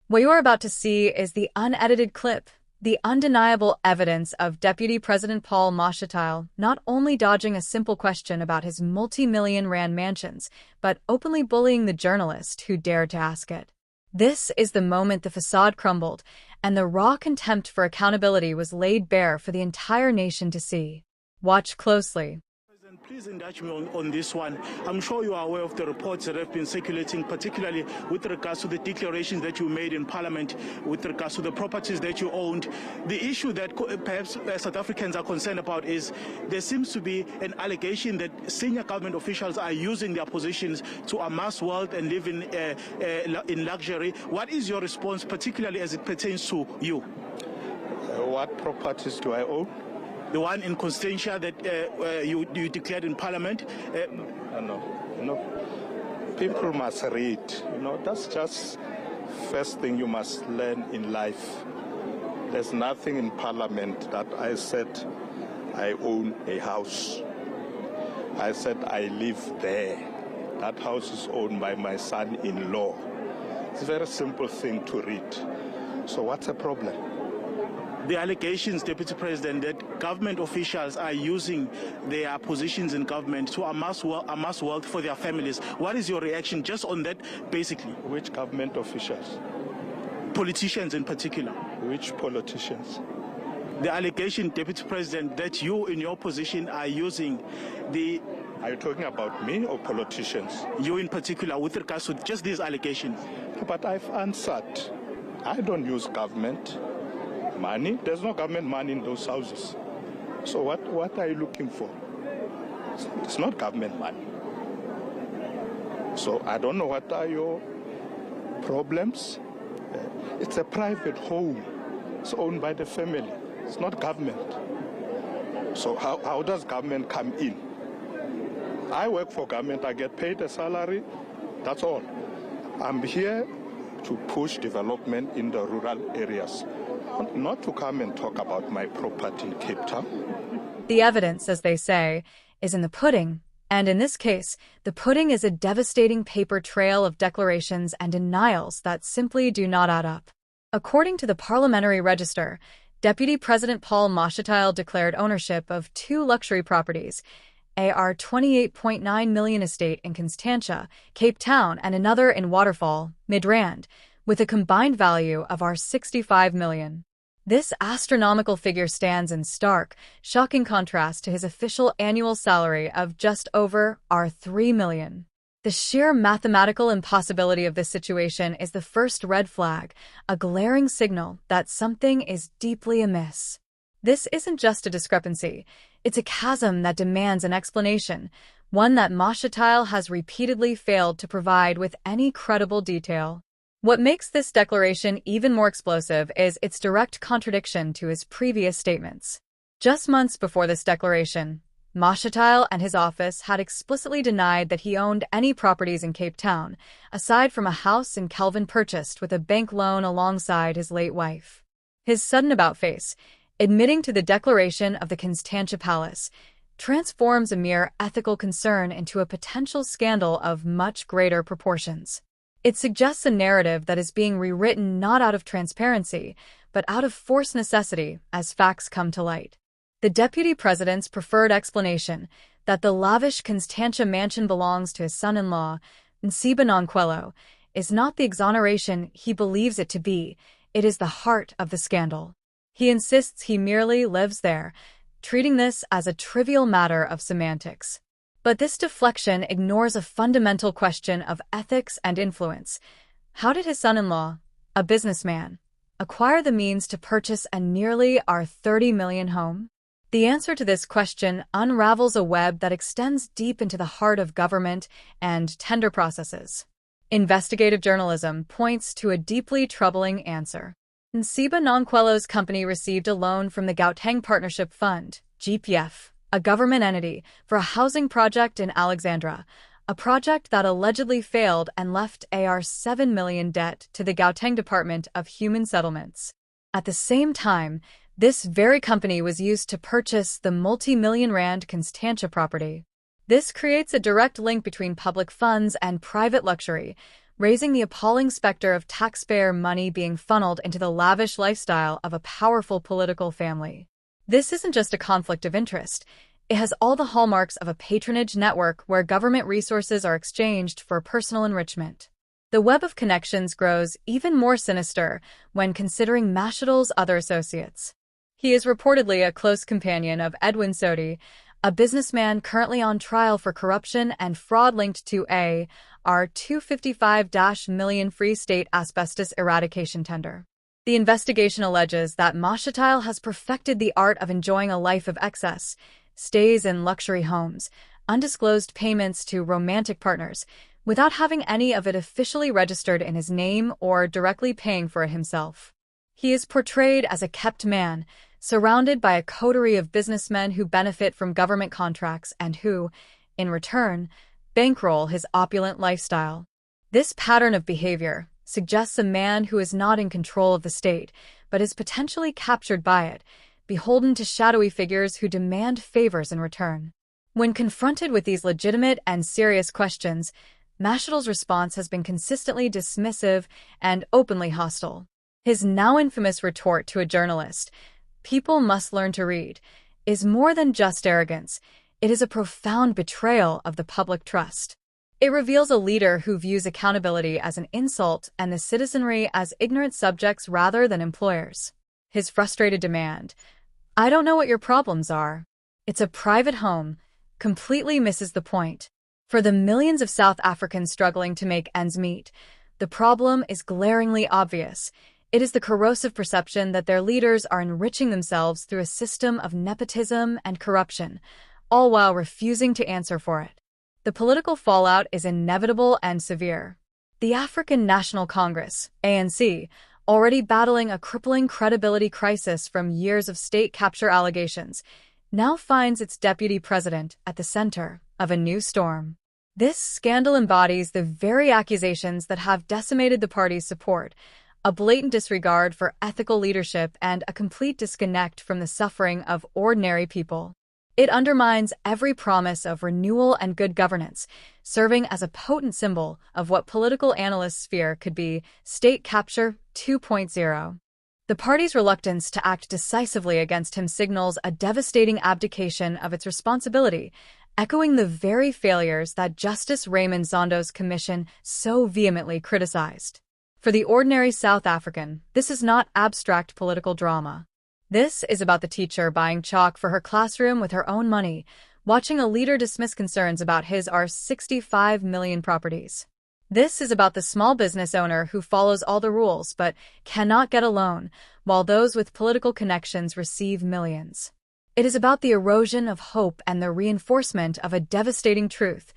What you are about to see is the unedited clip, the undeniable evidence of Deputy President Paul Mashatile not only dodging a simple question about his multi-million rand mansions, but openly bullying the journalist who dared to ask it. This is the moment the facade crumbled, and the raw contempt for accountability was laid bare for the entire nation to see. Watch closely. Please indulge me on this one. I'm sure you are aware of the reports that have been circulating, particularly with regards to the declarations that you made in Parliament, with regards to the properties that you owned. The issue that perhaps South Africans are concerned about is there seems to be an allegation that senior government officials are using their positions to amass wealth and live in luxury. What is your response, particularly as it pertains to you? What properties do I own? The one in Constantia that you declared in Parliament? No. People must read. That's just first thing you must learn in life. There's nothing in Parliament that I said I own a house. I said I live there. That house is owned by my son-in-law. It's a very simple thing to read. So what's the problem? The allegations, Deputy President, that government officials are using their positions in government to amass wealth for their families. What is your reaction just on that, basically? Which government officials? Politicians in particular. Which politicians? The allegation, Deputy President, that you in your position are using the... Are you talking about me or politicians? You in particular, with regards to just these allegations. But I've answered. I don't use government money. There's no government money in those houses. So what are you looking for? It's not government money. So I don't know what are your problems. It's a private home. It's owned by the family. It's not government. So how does government come in? I work for government. I get paid a salary. That's all. I'm here to push development in the rural areas. Not to come and talk about my property in Cape Town. The evidence, as they say, is in the pudding. And in this case, the pudding is a devastating paper trail of declarations and denials that simply do not add up. According to the Parliamentary Register, Deputy President Paul Mashatile declared ownership of 2 luxury properties, a 28.9 million estate in Constantia, Cape Town, and another in Waterfall, Midrand, with a combined value of 65 million. This astronomical figure stands in stark, shocking contrast to his official annual salary of just over 3 million. The sheer mathematical impossibility of this situation is the first red flag, a glaring signal that something is deeply amiss. This isn't just a discrepancy, it's a chasm that demands an explanation, one that Mashatile has repeatedly failed to provide with any credible detail. What makes this declaration even more explosive is its direct contradiction to his previous statements. Just months before this declaration, Mashatile and his office had explicitly denied that he owned any properties in Cape Town, aside from a house in Kelvin purchased with a bank loan alongside his late wife. His sudden about-face, admitting to the declaration of the Constantia Palace, transforms a mere ethical concern into a potential scandal of much greater proportions. It suggests a narrative that is being rewritten not out of transparency, but out of forced necessity as facts come to light. The Deputy President's preferred explanation, that the lavish Constantia mansion belongs to his son-in-law, Nceba Nonkwelo, is not the exoneration he believes it to be, it is the heart of the scandal. He insists he merely lives there, treating this as a trivial matter of semantics. But this deflection ignores a fundamental question of ethics and influence. How did his son-in-law, a businessman, acquire the means to purchase a nearly 30 million home? The answer to this question unravels a web that extends deep into the heart of government and tender processes. Investigative journalism points to a deeply troubling answer. Nceba Nonkwelo's company received a loan from the Gauteng Partnership Fund, GPF, a government entity, for a housing project in Alexandra, a project that allegedly failed and left 7 million debt to the Gauteng Department of Human Settlements. At the same time, this very company was used to purchase the multi-million rand Constantia property. This creates a direct link between public funds and private luxury, raising the appalling specter of taxpayer money being funneled into the lavish lifestyle of a powerful political family. This isn't just a conflict of interest. It has all the hallmarks of a patronage network where government resources are exchanged for personal enrichment. The web of connections grows even more sinister when considering Mashatile's other associates. He is reportedly a close companion of Edwin Sodi, a businessman currently on trial for corruption and fraud linked to a R255 million Free State asbestos eradication tender. The investigation alleges that Mashatile has perfected the art of enjoying a life of excess, stays in luxury homes, undisclosed payments to romantic partners, without having any of it officially registered in his name or directly paying for it himself. He is portrayed as a kept man, surrounded by a coterie of businessmen who benefit from government contracts and who, in return, bankroll his opulent lifestyle. This pattern of behavior suggests a man who is not in control of the state, but is potentially captured by it, beholden to shadowy figures who demand favors in return. When confronted with these legitimate and serious questions, Mashatile's response has been consistently dismissive and openly hostile. His now infamous retort to a journalist, "People must learn to read," is more than just arrogance. It is a profound betrayal of the public trust. It reveals a leader who views accountability as an insult and the citizenry as ignorant subjects rather than employers. His frustrated demand, "I don't know what your problems are. It's a private home," completely misses the point. For the millions of South Africans struggling to make ends meet, the problem is glaringly obvious. It is the corrosive perception that their leaders are enriching themselves through a system of nepotism and corruption, all while refusing to answer for it. The political fallout is inevitable and severe. The African National Congress, ANC, already battling a crippling credibility crisis from years of state capture allegations, now finds its deputy president at the center of a new storm. This scandal embodies the very accusations that have decimated the party's support, a blatant disregard for ethical leadership and a complete disconnect from the suffering of ordinary people. It undermines every promise of renewal and good governance, serving as a potent symbol of what political analysts fear could be state capture 2.0. The party's reluctance to act decisively against him signals a devastating abdication of its responsibility, echoing the very failures that Justice Raymond Zondo's commission so vehemently criticized. For the ordinary South African, this is not abstract political drama. This is about the teacher buying chalk for her classroom with her own money, watching a leader dismiss concerns about his R65 million properties. This is about the small business owner who follows all the rules but cannot get a loan, while those with political connections receive millions. It is about the erosion of hope and the reinforcement of a devastating truth,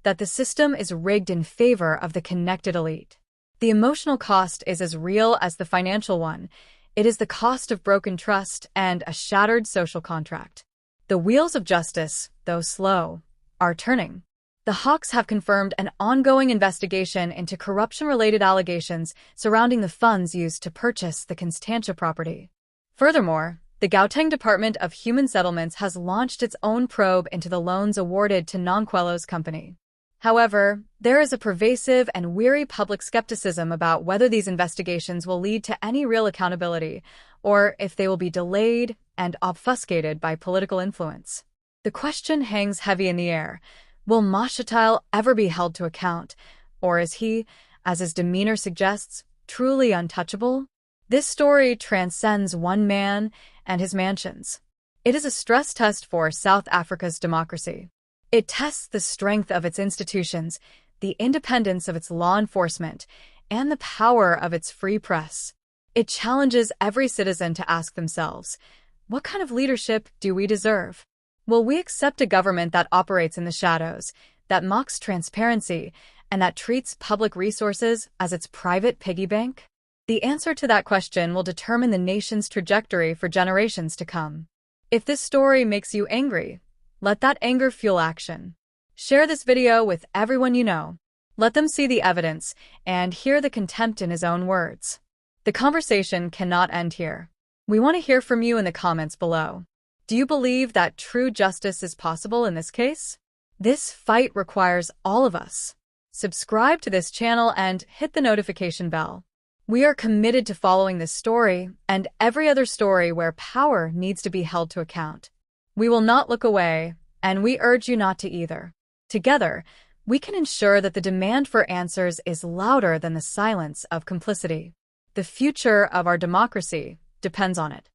that the system is rigged in favor of the connected elite. The emotional cost is as real as the financial one. It is the cost of broken trust and a shattered social contract. The wheels of justice, though slow, are turning. The Hawks have confirmed an ongoing investigation into corruption-related allegations surrounding the funds used to purchase the Constantia property. Furthermore, the Gauteng Department of Human Settlements has launched its own probe into the loans awarded to Nonkwelo's company. However, there is a pervasive and weary public skepticism about whether these investigations will lead to any real accountability, or if they will be delayed and obfuscated by political influence. The question hangs heavy in the air. Will Mashatile ever be held to account, or is he, as his demeanor suggests, truly untouchable? This story transcends one man and his mansions. It is a stress test for South Africa's democracy. It tests the strength of its institutions, the independence of its law enforcement, and the power of its free press. It challenges every citizen to ask themselves, what kind of leadership do we deserve? Will we accept a government that operates in the shadows, that mocks transparency, and that treats public resources as its private piggy bank? The answer to that question will determine the nation's trajectory for generations to come. If this story makes you angry, let that anger fuel action. Share this video with everyone you know. Let them see the evidence and hear the contempt in his own words. The conversation cannot end here. We want to hear from you in the comments below. Do you believe that true justice is possible in this case? This fight requires all of us. subscribe to this channel and hit the notification bell. We are committed to following this story and every other story where power needs to be held to account. We will not look away, and we urge you not to either. Together, we can ensure that the demand for answers is louder than the silence of complicity. The future of our democracy depends on it.